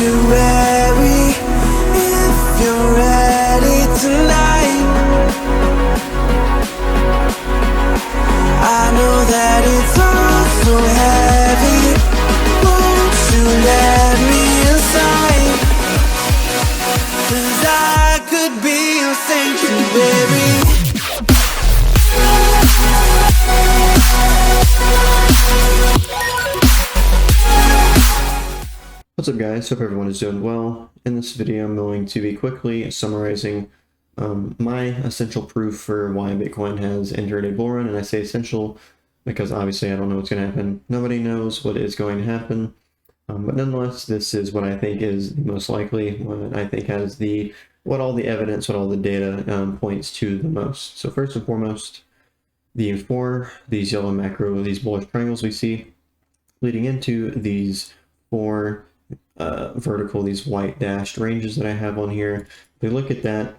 sanctuary if you're ready tonight. I know that it's all so heavy. Won't you let me inside? 'Cause I could be your sanctuary. What's up guys, hope everyone is doing well. In this video I'm going to be quickly summarizing my essential proof for why Bitcoin has entered a bull run, and I say essential because obviously I don't know what's going to happen. Nobody knows what is going to happen, but nonetheless this is what I think is the most likely, what I think has what all the evidence, what all the data points to the most. So first and foremost, these yellow macro, these bullish triangles we see leading into these four vertical, these white dashed ranges that I have on here. We look at that,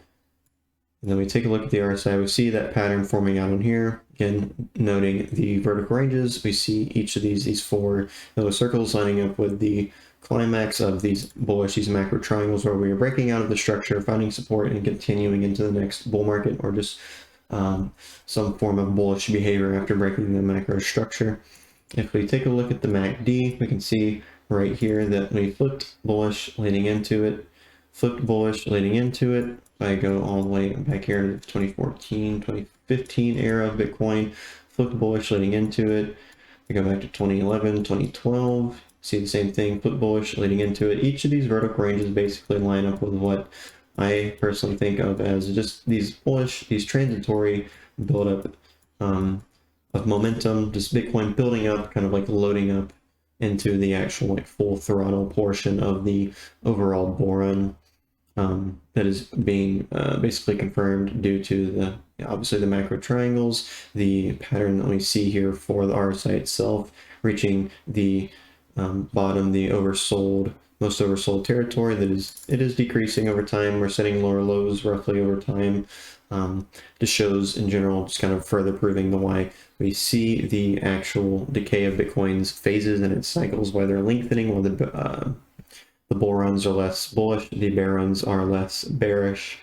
and then we take a look at the RSI. We see that pattern forming out on here. Again, noting the vertical ranges, we see each of these four little circles lining up with the climax of these bullish, these macro triangles, where we are breaking out of the structure, finding support, and continuing into the next bull market, or just some form of bullish behavior after breaking the macro structure. If we take a look at the MACD, we can see right here that we flipped bullish leading into it, flipped bullish leading into it. I go all the way back here to 2014, 2015 era of Bitcoin, flipped bullish leading into it. I go back to 2011, 2012, see the same thing, flipped bullish leading into it. Each of these vertical ranges basically line up with what I personally think of as just these bullish, these transitory buildup of momentum, just Bitcoin building up, kind of like loading up into the actual like full throttle portion of the overall bull run that is being basically confirmed due to the obviously the macro triangles, the pattern that we see here for the RSI itself reaching the bottom, the most oversold territory. It is decreasing over time. We're setting lower lows roughly over time. Just shows in general, just kind of further proving the why we see the actual decay of Bitcoin's phases and its cycles, why they're lengthening, while the bull runs are less bullish, the bear runs are less bearish.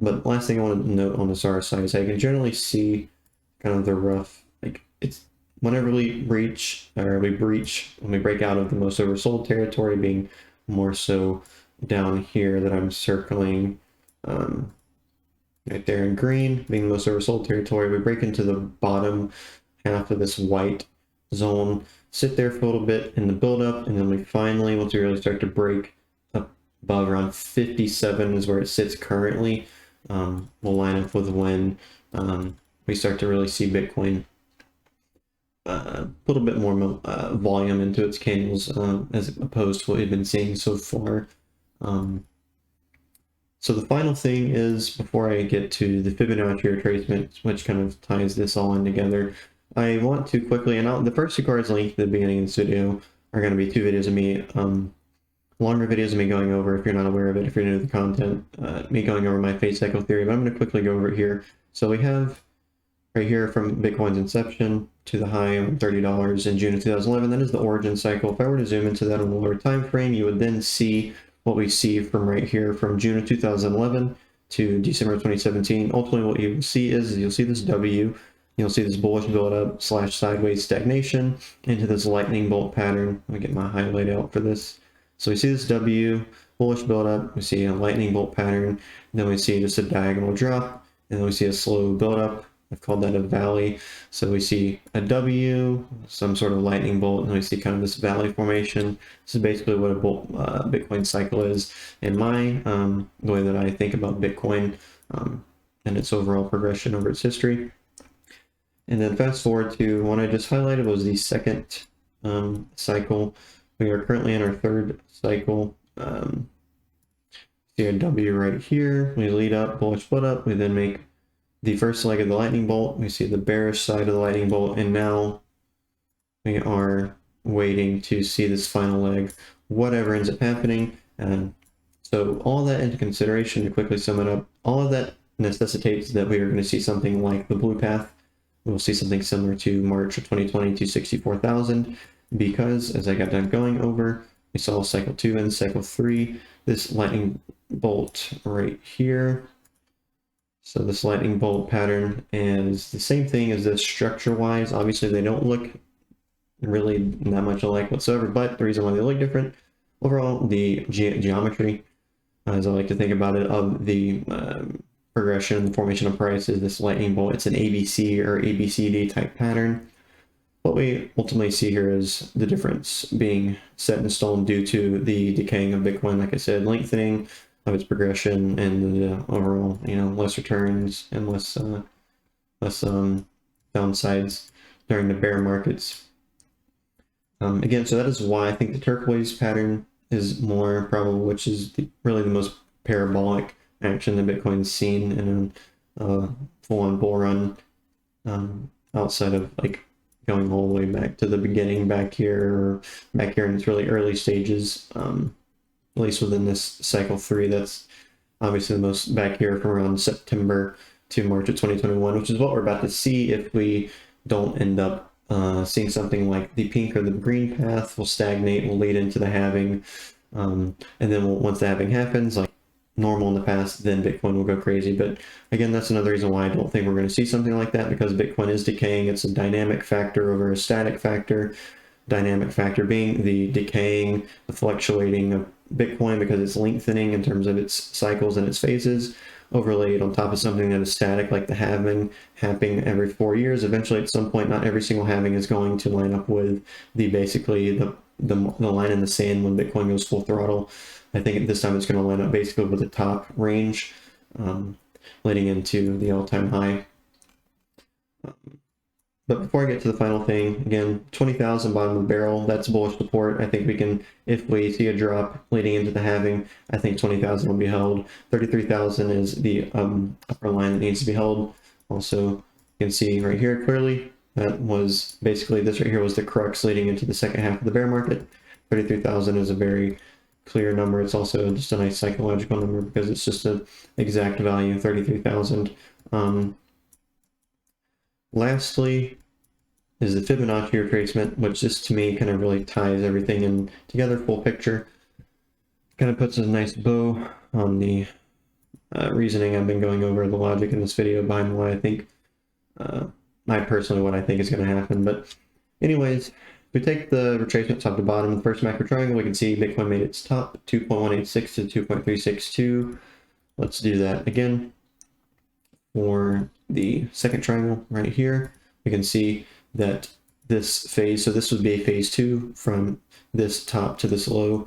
But last thing I want to note on this RSI is I can generally see kind of the rough, like it's whenever we breach, when we break out of the most oversold territory, being more so down here that I'm circling, right there in green, being the most oversold territory, we break into the bottom half of this white zone, sit there for a little bit in the buildup, and then we finally, once we really start to break up above around 57 is where it sits currently, will line up with when we start to really see Bitcoin put a little bit more volume into its candles as opposed to what we've been seeing so far. So the final thing is, before I get to the Fibonacci retracement, which kind of ties this all in together, I want to quickly, and the first two cards linked at the beginning of this video are going to be two videos of me, longer videos of me going over, if you're not aware of it, if you're new to the content, me going over my phase cycle theory, but I'm going to quickly go over it here. So we have right here from Bitcoin's inception to the high of $30 in June of 2011, that is the origin cycle. If I were to zoom into that on a lower time frame, you would then see what we see from right here from June of 2011 to December 2017. Ultimately, what you will see is you'll see this W, you'll see this bullish buildup / sideways stagnation into this lightning bolt pattern. Let me get my highlight out for this. So we see this W, bullish buildup, we see a lightning bolt pattern, and then we see just a diagonal drop, and then we see a slow buildup. I've called that a valley. So we see a W, some sort of lightning bolt, and we see kind of this valley formation. This is basically what a Bitcoin cycle is in my the way that I think about Bitcoin and its overall progression over its history. And then fast forward to one I just highlighted was the second cycle. We are currently in our third cycle. See a W right here. We lead up, bullish split up. We then make the first leg of the lightning bolt. We see the bearish side of the lightning bolt, and now we are waiting to see this final leg, whatever ends up happening. So all that into consideration, to quickly sum it up, all of that necessitates that we are going to see something like the blue path. We'll see something similar to March of 2020 to 64,000, because as I got done going over, We saw cycle 2 and cycle 3. This lightning bolt right here. So this lightning bolt pattern is the same thing as this structure-wise. Obviously, they don't look really that much alike whatsoever, but the reason why they look different, overall, the geometry, as I like to think about it, of the progression, the formation of price is this lightning bolt. It's an ABC or ABCD type pattern. What we ultimately see here is the difference being set in stone due to the decaying of Bitcoin, like I said, lengthening of its progression and the overall, less returns and less downsides during the bear markets. Again, so that is why I think the turquoise pattern is more probable, which is really the most parabolic action that Bitcoin's seen in a full-on bull run, outside of like going all the way back to the beginning back here in its really early stages, at least within this cycle 3. That's obviously the most back here from around September to March of 2021, which is what we're about to see if we don't end up seeing something like the pink or the green path will stagnate, will lead into the halving, and then once the halving happens, like normal in the past, then Bitcoin will go crazy. But again, that's another reason why I don't think we're going to see something like that, because Bitcoin is decaying. It's a dynamic factor over a static factor. Dynamic factor being the decaying, the fluctuating of Bitcoin because it's lengthening in terms of its cycles and its phases, overlaid on top of something that is static, like the halving happening every 4 years. Eventually, at some point, not every single halving is going to line up with basically the line in the sand when Bitcoin goes full throttle. I think this time it's going to line up basically with the top range, leading into the all-time high. But before I get to the final thing, again, 20,000 bottom of the barrel, that's bullish support. I think we can, if we see a drop leading into the halving, I think 20,000 will be held. 33,000 is the upper line that needs to be held. Also, you can see right here clearly, that was basically, this right here was the crux leading into the second half of the bear market. 33,000 is a very clear number. It's also just a nice psychological number because it's just an exact value, 33,000. Lastly is the Fibonacci retracement, which just to me kind of really ties everything in together, full picture. Kind of puts a nice bow on the reasoning I've been going over, the logic in this video behind why I think, what I think is going to happen. But anyways, if we take the retracement top to bottom, the first macro triangle, we can see Bitcoin made its top 2.186 to 2.362. Let's do that again. For the second triangle right here, we can see that this phase, so this would be phase 2 from this top to this low.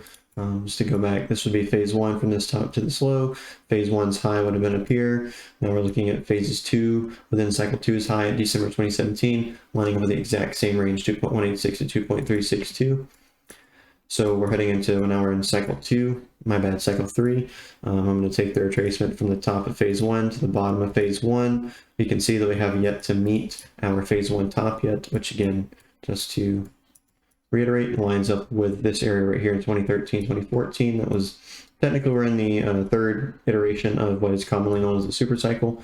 Just to go back, this would be phase 1 from this top to this low. Phase 1's high would have been up here. Now we're looking at phases 2 within cycle 2's high in December 2017, lining up with the exact same range, 2.186 to 2.362. So we're heading into, now we're in cycle 2, cycle 3. I'm going to take the retracement from the top of phase 1 to the bottom of phase 1. We can see that we have yet to meet our phase 1 top yet, which again, just to reiterate, lines up with this area right here in 2013, 2014. That was, technically we're in the third iteration of what is commonly known as a super cycle.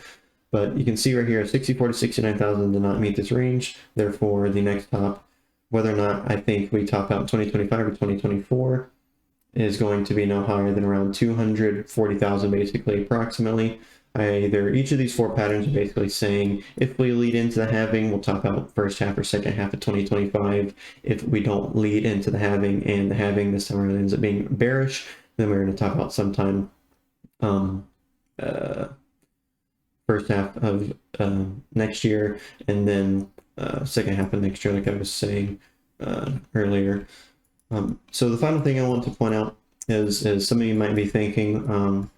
But you can see right here, 64 to 69,000 did not meet this range. Therefore, the next top, whether or not I think we top out in 2025 or 2024, is going to be no higher than around 240,000, basically, approximately. Each of these 4 patterns are basically saying if we lead into the halving, we'll top out first half or second half of 2025. If we don't lead into the halving and the halving this time around ends up being bearish, then we're going to top out sometime first half of next year, and then second half of next year, like I was saying earlier. So the final thing I want to point out is some of you might be thinking,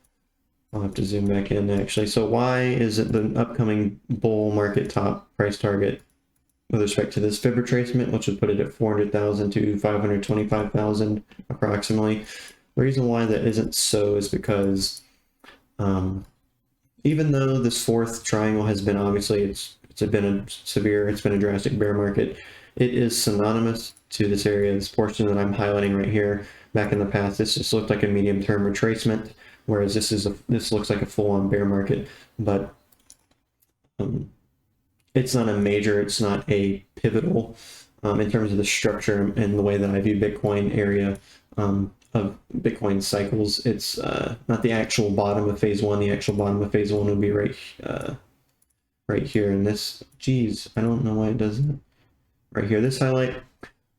I'll have to zoom back in actually. So why is it the upcoming bull market top price target with respect to this fib retracement, which would put it at 400,000 to 525,000 approximately? The reason why that isn't so is because even though this fourth triangle has been, obviously it's been a drastic bear market, it is synonymous to this area, this portion that I'm highlighting right here. Back in the past, this just looked like a medium-term retracement, whereas this looks like a full-on bear market. But it's not a major, it's not a pivotal in terms of the structure and the way that I view Bitcoin area of Bitcoin cycles. It's not the actual bottom of phase one. The actual bottom of phase one would be right here in this. Geez, I don't know why it does that. Right here, this highlight.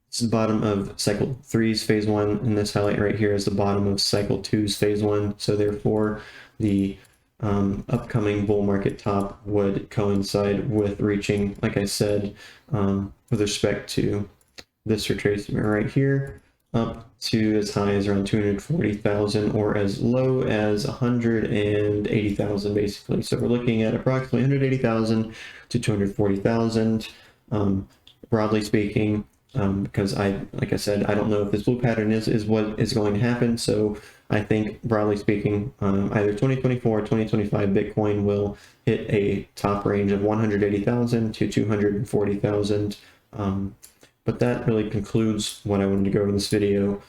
This is the bottom of cycle 3's phase one, and this highlight right here is the bottom of cycle 2's phase one. So therefore, the upcoming bull market top would coincide with reaching, like I said, with respect to this retracement right here, up to as high as around 240,000 or as low as 180,000 basically. So we're looking at approximately 180,000 to 240,000, broadly speaking. Because like I said, I don't know if this blue pattern is what is going to happen. So I think, broadly speaking, either 2024 or 2025 Bitcoin will hit a top range of 180,000 to 240,000. But that really concludes what I wanted to go over in this video.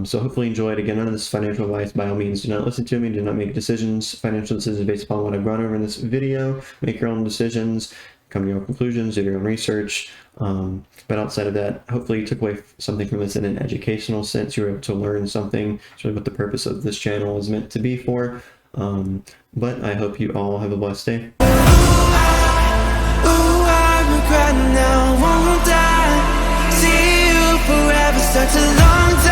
So hopefully you enjoyed. Again, none of this is financial advice. By all means, do not listen to me. Do not make decisions, financial decisions based upon what I've gone over in this video. Make your own decisions. Come to your own conclusions, do your own research. But outside of that, hopefully you took away something from this in an educational sense. You were able to learn something. It's really what the purpose of this channel is meant to be for. But I hope you all have a blessed day. Ooh, I'm regretting now, won't I see you forever, such a long time.